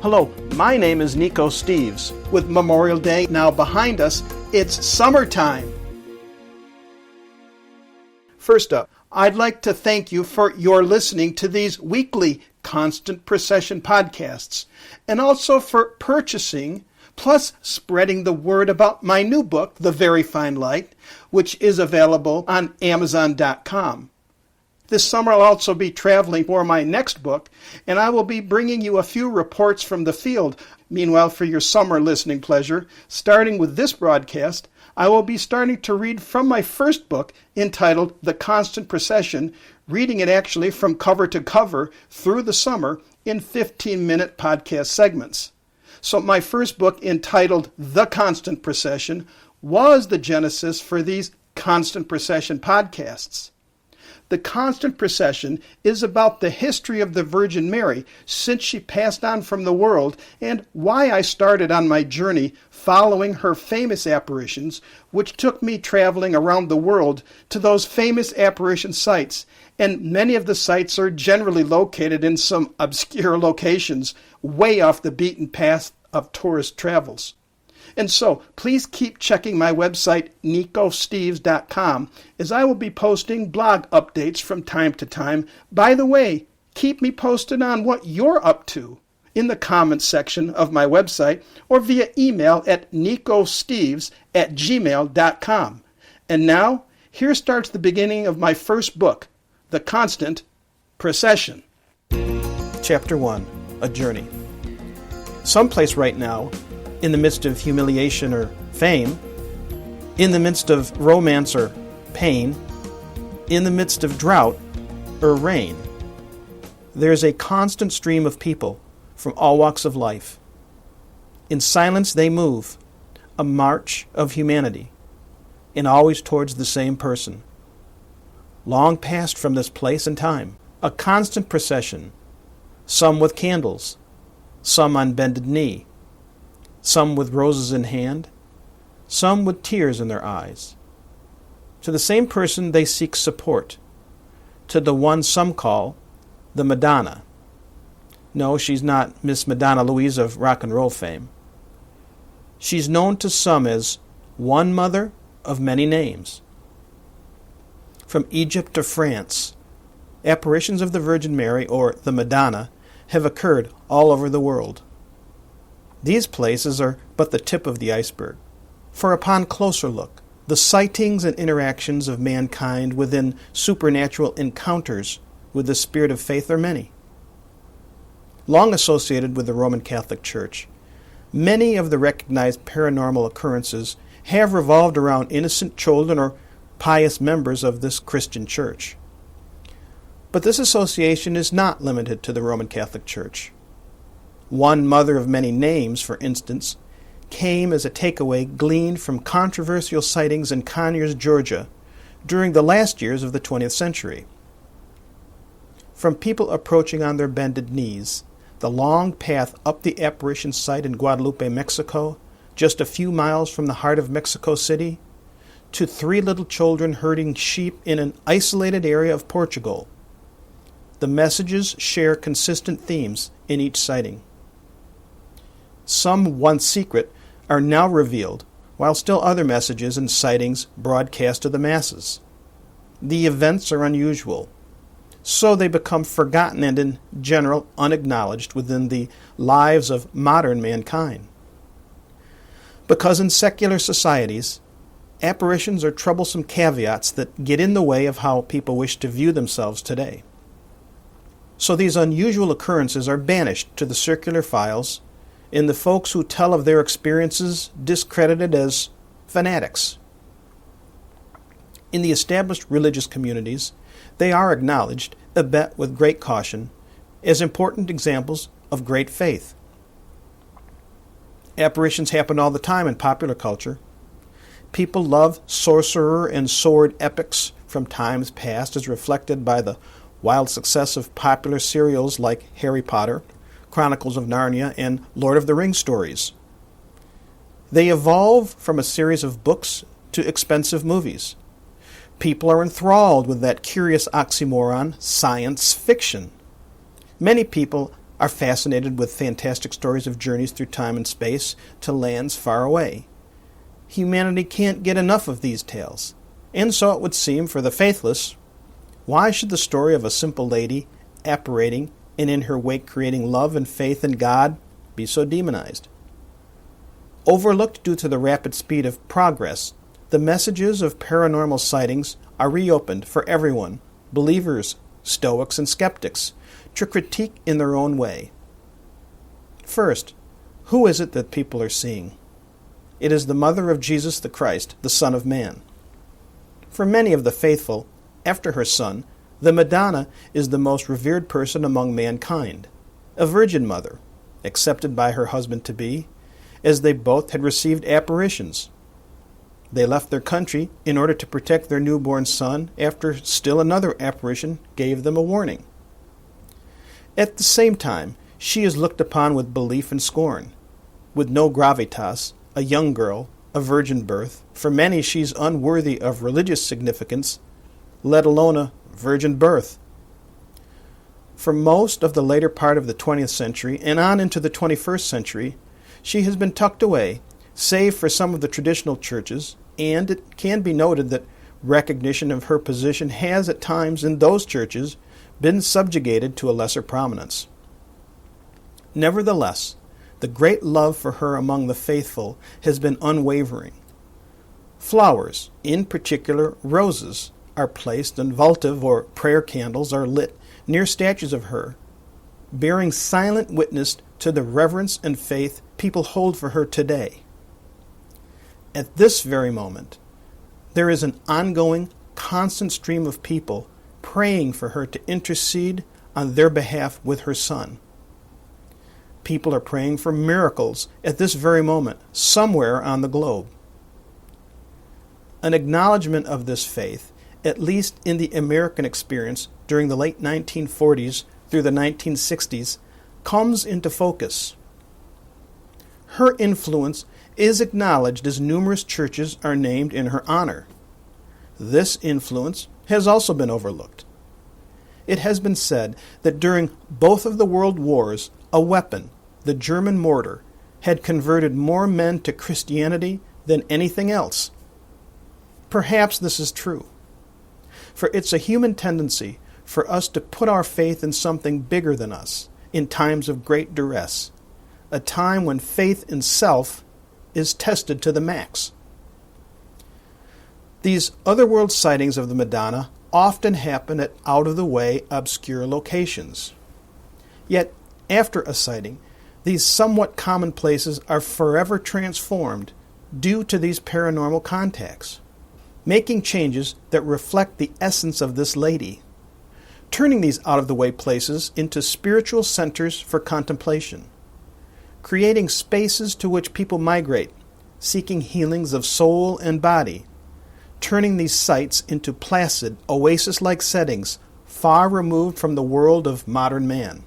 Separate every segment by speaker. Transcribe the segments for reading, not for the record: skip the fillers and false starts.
Speaker 1: Hello, my name is Nico Steves. With Memorial Day now behind us, it's summertime. First up, I'd like to thank you for your listening to these weekly Constant Procession podcasts, and also for purchasing, plus spreading the word about my new book, The Very Fine Light, which is available on Amazon.com. This summer I'll also be traveling for my next book, and I will be bringing you a few reports from the field. Meanwhile, for your summer listening pleasure, starting with this broadcast, I will be starting to read from my first book entitled The Constant Procession, reading it actually from cover to cover through the summer in 15-minute podcast segments. So my first book entitled The Constant Procession was the genesis for these Constant Procession podcasts. The Constant Procession is about the history of the Virgin Mary since she passed on from the world, and why I started on my journey following her famous apparitions, which took me traveling around the world to those famous apparition sites. And many of the sites are generally located in some obscure locations, way off the beaten path of tourist travels. And so, please keep checking my website, nicosteves.com, as I will be posting blog updates from time to time. By the way, keep me posted on what you're up to in the comments section of my website or via email at nicosteves@gmail.com. And now, here starts the beginning of my first book, The Constant Procession. Chapter 1, A Journey. Someplace right now, in the midst of humiliation or fame, in the midst of romance or pain, in the midst of drought or rain, there is a constant stream of people from all walks of life. In silence they move, a march of humanity, and always towards the same person. Long past from this place and time, a constant procession, some with candles, some on bended knee, some with roses in hand, some with tears in their eyes. To the same person they seek support, to the one some call the Madonna. No, she's not Miss Madonna Louise of rock and roll fame. She's known to some as one mother of many names. From Egypt to France, apparitions of the Virgin Mary, or the Madonna, have occurred all over the world. These places are but the tip of the iceberg, for upon closer look, the sightings and interactions of mankind within supernatural encounters with the spirit of faith are many. Long associated with the Roman Catholic Church, many of the recognized paranormal occurrences have revolved around innocent children or pious members of this Christian church. But this association is not limited to the Roman Catholic Church. One mother of many names, for instance, came as a takeaway gleaned from controversial sightings in Conyers, Georgia, during the last years of the 20th century. From people approaching on their bended knees, the long path up the apparition site in Guadalupe, Mexico, just a few miles from the heart of Mexico City, to 3 little children herding sheep in an isolated area of Portugal. The messages share consistent themes in each sighting. Some once secret are now revealed, while still other messages and sightings broadcast to the masses. The events are unusual, so they become forgotten and in general unacknowledged within the lives of modern mankind. Because in secular societies, apparitions are troublesome caveats that get in the way of how people wish to view themselves today. So these unusual occurrences are banished to the circular files, and the folks who tell of their experiences discredited as fanatics. In the established religious communities, they are acknowledged, albeit with great caution, as important examples of great faith. Apparitions happen all the time in popular culture. People love sorcerer and sword epics from times past, as reflected by the wild success of popular serials like Harry Potter, Chronicles of Narnia, and Lord of the Rings stories. They evolve from a series of books to expensive movies. People are enthralled with that curious oxymoron, science fiction. Many people are fascinated with fantastic stories of journeys through time and space to lands far away. Humanity can't get enough of these tales, and so it would seem for the faithless, why should the story of a simple lady apparating and in her wake creating love and faith in God be so demonized? Overlooked due to the rapid speed of progress, the messages of paranormal sightings are reopened for everyone, believers, Stoics, and skeptics, to critique in their own way. First, who is it that people are seeing? It is the mother of Jesus the Christ, the Son of Man. For many of the faithful, after her son, the Madonna is the most revered person among mankind, a virgin mother, accepted by her husband-to-be, as they both had received apparitions. They left their country in order to protect their newborn son after still another apparition gave them a warning. At the same time, she is looked upon with belief and scorn. With no gravitas, a young girl, a virgin birth, for many she's unworthy of religious significance, let alone a virgin birth. For most of the later part of the 20th century and on into the 21st century, she has been tucked away, save for some of the traditional churches, and it can be noted that recognition of her position has at times in those churches been subjugated to a lesser prominence. Nevertheless, the great love for her among the faithful has been unwavering. Flowers, in particular roses, are placed and votive or prayer candles are lit near statues of her, bearing silent witness to the reverence and faith people hold for her today. At this very moment, there is an ongoing, constant stream of people praying for her to intercede on their behalf with her son. People are praying for miracles at this very moment, somewhere on the globe. An acknowledgement of this faith, at least in the American experience during the late 1940s through the 1960s, comes into focus. Her influence is acknowledged as numerous churches are named in her honor. This influence has also been overlooked. It has been said that during both of the world wars, a weapon, the German mortar, had converted more men to Christianity than anything else. Perhaps this is true, for it's a human tendency for us to put our faith in something bigger than us in times of great duress, a time when faith in self is tested to the max. These otherworld sightings of the Madonna often happen at out-of-the-way, obscure locations. Yet, after a sighting, these somewhat common places are forever transformed due to these paranormal contacts, making changes that reflect the essence of this lady, turning these out-of-the-way places into spiritual centers for contemplation, creating spaces to which people migrate, seeking healings of soul and body, turning these sites into placid, oasis-like settings far removed from the world of modern man.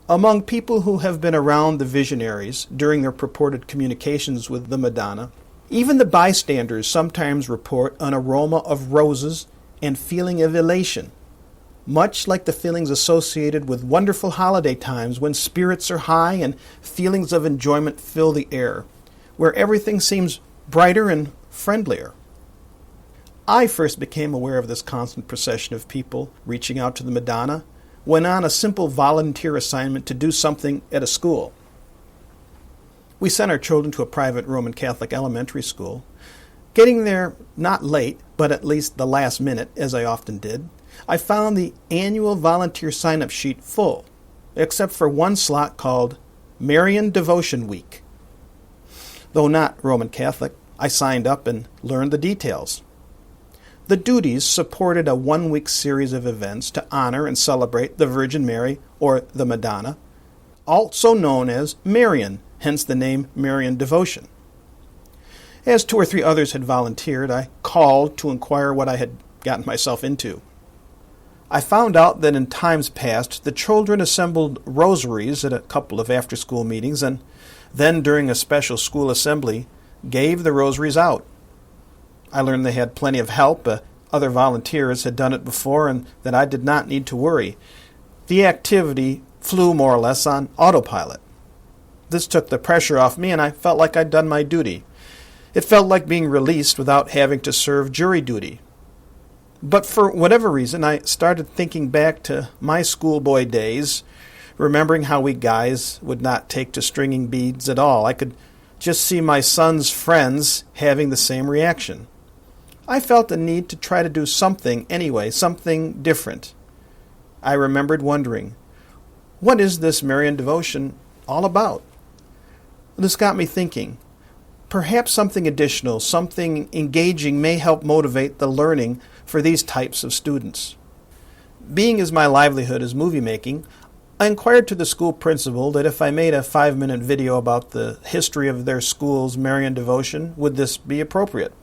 Speaker 1: Among people who have been around the visionaries during their purported communications with the Madonna, even the bystanders sometimes report an aroma of roses and feeling of elation, much like the feelings associated with wonderful holiday times when spirits are high and feelings of enjoyment fill the air, where everything seems brighter and friendlier. I first became aware of this constant procession of people reaching out to the Madonna when on a simple volunteer assignment to do something at a school. We sent our children to a private Roman Catholic elementary school. Getting there not late, but at least the last minute, as I often did, I found the annual volunteer sign-up sheet full, except for one slot called Marian Devotion Week. Though not Roman Catholic, I signed up and learned the details. The duties supported a one-week series of events to honor and celebrate the Virgin Mary, or the Madonna, also known as Marian, hence the name Marian Devotion. As 2 or 3 others had volunteered, I called to inquire what I had gotten myself into. I found out that in times past, the children assembled rosaries at a couple of after-school meetings, and then during a special school assembly, gave the rosaries out. I learned they had plenty of help. Other volunteers had done it before and that I did not need to worry. The activity flew more or less on autopilot. This took the pressure off me, and I felt like I'd done my duty. It felt like being released without having to serve jury duty. But for whatever reason, I started thinking back to my schoolboy days, remembering how we guys would not take to stringing beads at all. I could just see my son's friends having the same reaction. I felt the need to try to do something anyway, something different. I remembered wondering, what is this Marian devotion all about? This got me thinking. Perhaps something additional, something engaging may help motivate the learning for these types of students. Being as my livelihood is movie making, I inquired to the school principal that if I made a 5-minute video about the history of their school's Marian devotion, would this be appropriate?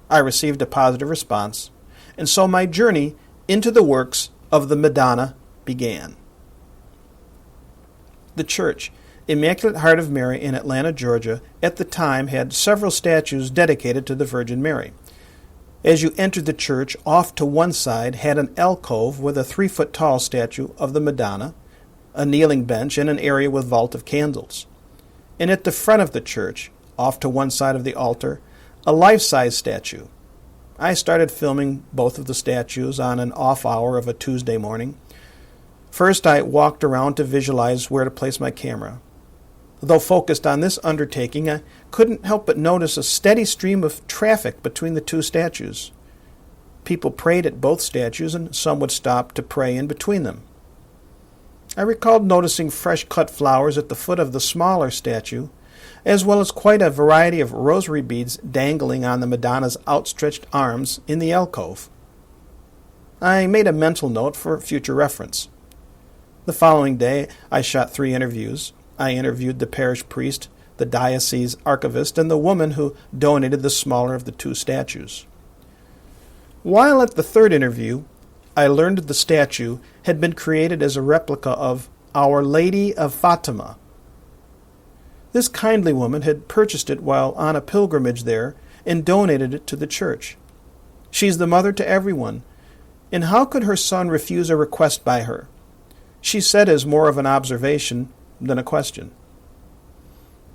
Speaker 1: I received a positive response, and so my journey into the works of the Madonna began. The church, Immaculate Heart of Mary in Atlanta, Georgia, at the time had several statues dedicated to the Virgin Mary. As you entered the church, off to one side had an alcove with a 3-foot-tall statue of the Madonna, a kneeling bench, and an area with vault of candles. And at the front of the church, off to one side of the altar, a life-size statue. I started filming both of the statues on an off hour of a Tuesday morning. First, I walked around to visualize where to place my camera. Though focused on this undertaking, I couldn't help but notice a steady stream of traffic between the two statues. People prayed at both statues, and some would stop to pray in between them. I recalled noticing fresh-cut flowers at the foot of the smaller statue, as well as quite a variety of rosary beads dangling on the Madonna's outstretched arms in the alcove. I made a mental note for future reference. The following day, I shot 3 interviews. I interviewed the parish priest, the diocese archivist, and the woman who donated the smaller of the 2 statues. While at the 3rd interview, I learned the statue had been created as a replica of Our Lady of Fatima. This kindly woman had purchased it while on a pilgrimage there and donated it to the church. She's the mother to everyone, and how could her son refuse a request by her? She said as more of an observation than a question.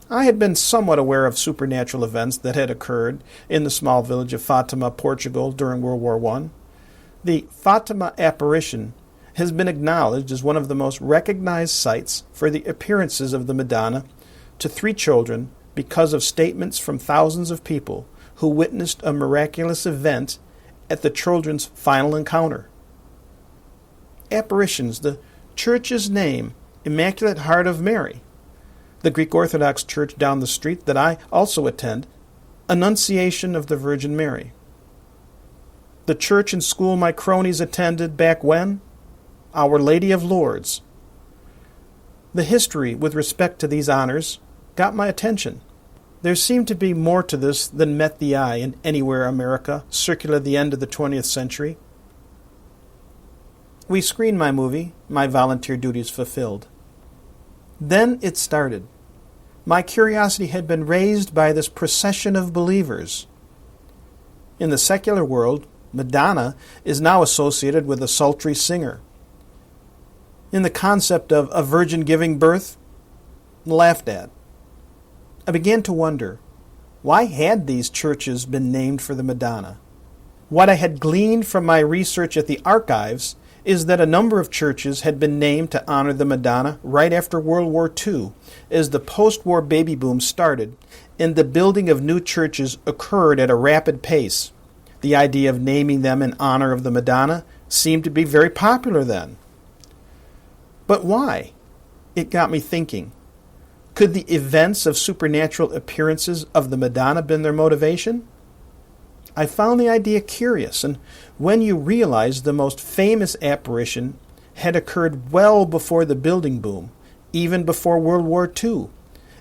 Speaker 1: I had been somewhat aware of supernatural events that had occurred in the small village of Fatima, Portugal during World War I. The Fatima apparition has been acknowledged as one of the most recognized sites for the appearances of the Madonna to 3 children because of statements from thousands of people who witnessed a miraculous event at the children's final encounter. Apparitions, the church's name, Immaculate Heart of Mary. The Greek Orthodox Church down the street that I also attend, Annunciation of the Virgin Mary. The church and school my cronies attended back when? Our Lady of Lourdes. The history with respect to these honors got my attention. There seemed to be more to this than met the eye in anywhere America, circa the end of the 20th century. We screened my movie, my volunteer duties fulfilled. Then it started. My curiosity had been raised by this procession of believers. In the secular world, Madonna is now associated with a sultry singer. In the concept of a virgin giving birth, laughed at. I began to wonder, why had these churches been named for the Madonna? What I had gleaned from my research at the archives is that a number of churches had been named to honor the Madonna right after World War II, as the post-war baby boom started and the building of new churches occurred at a rapid pace. The idea of naming them in honor of the Madonna seemed to be very popular then. But why? It got me thinking. Could the events of supernatural appearances of the Madonna been their motivation? I found the idea curious, and when you realize the most famous apparition had occurred well before the building boom, even before World War II,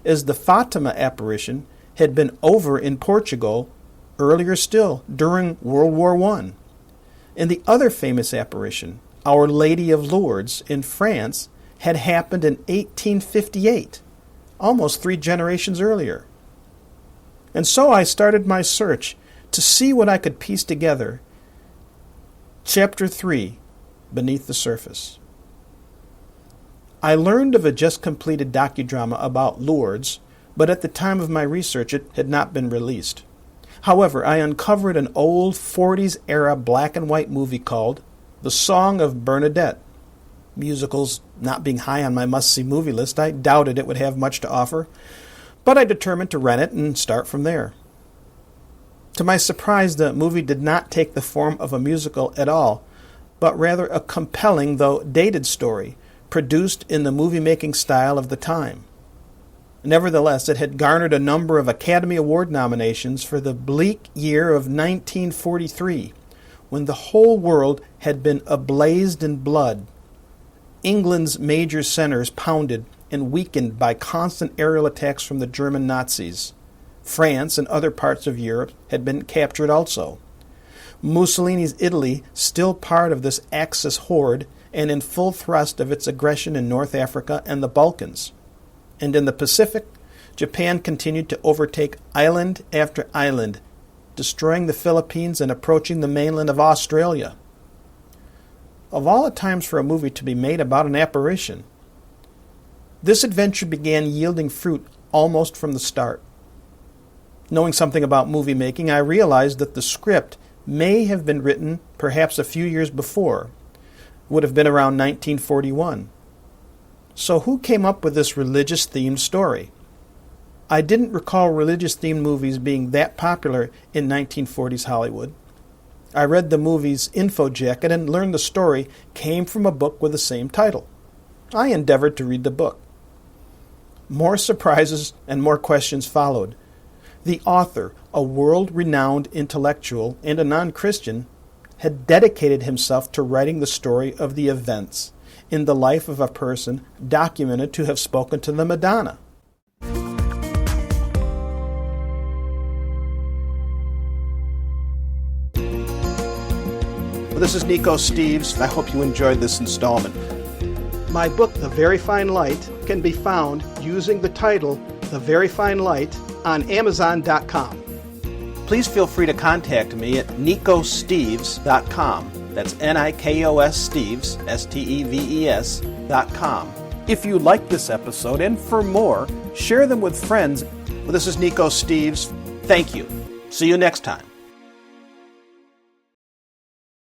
Speaker 1: as the Fatima apparition had been over in Portugal earlier still, during World War I. And the other famous apparition, Our Lady of Lourdes in France, had happened in 1858, almost 3 generations earlier. And so I started my search to see what I could piece together. Chapter 3, Beneath the Surface. I learned of a just-completed docudrama about Lourdes, but at the time of my research it had not been released. However, I uncovered an old 40s-era black-and-white movie called The Song of Bernadette. Musicals not being high on my must-see movie list, I doubted it would have much to offer, but I determined to rent it and start from there. To my surprise, the movie did not take the form of a musical at all, but rather a compelling, though dated story, produced in the movie-making style of the time. Nevertheless, it had garnered a number of Academy Award nominations for the bleak year of 1943, when the whole world had been ablazed in blood. England's major centers pounded and weakened by constant aerial attacks from the German Nazis. France and other parts of Europe had been captured also. Mussolini's Italy, still part of this Axis horde, and in full thrust of its aggression in North Africa and the Balkans. And in the Pacific, Japan continued to overtake island after island, destroying the Philippines and approaching the mainland of Australia. Of all the times for a movie to be made about an apparition, this adventure began yielding fruit almost from the start. Knowing something about movie making, I realized that the script may have been written perhaps a few years before. It would have been around 1941. So who came up with this religious-themed story? I didn't recall religious-themed movies being that popular in 1940s Hollywood. I read the movie's info jacket and learned the story came from a book with the same title. I endeavored to read the book. More surprises and more questions followed. The author, a world-renowned intellectual and a non-Christian, had dedicated himself to writing the story of the events in the life of a person documented to have spoken to the Madonna. This is Nico Steves. I hope you enjoyed this installment. My book, The Very Fine Light, can be found using the title, The Very Fine Light, on Amazon.com. Please feel free to contact me at nicosteves.com. That's Nikos Steves, Steves.com. If you like this episode, and for more, share them with friends. Well, this is Nico Steves. Thank you. See you next time.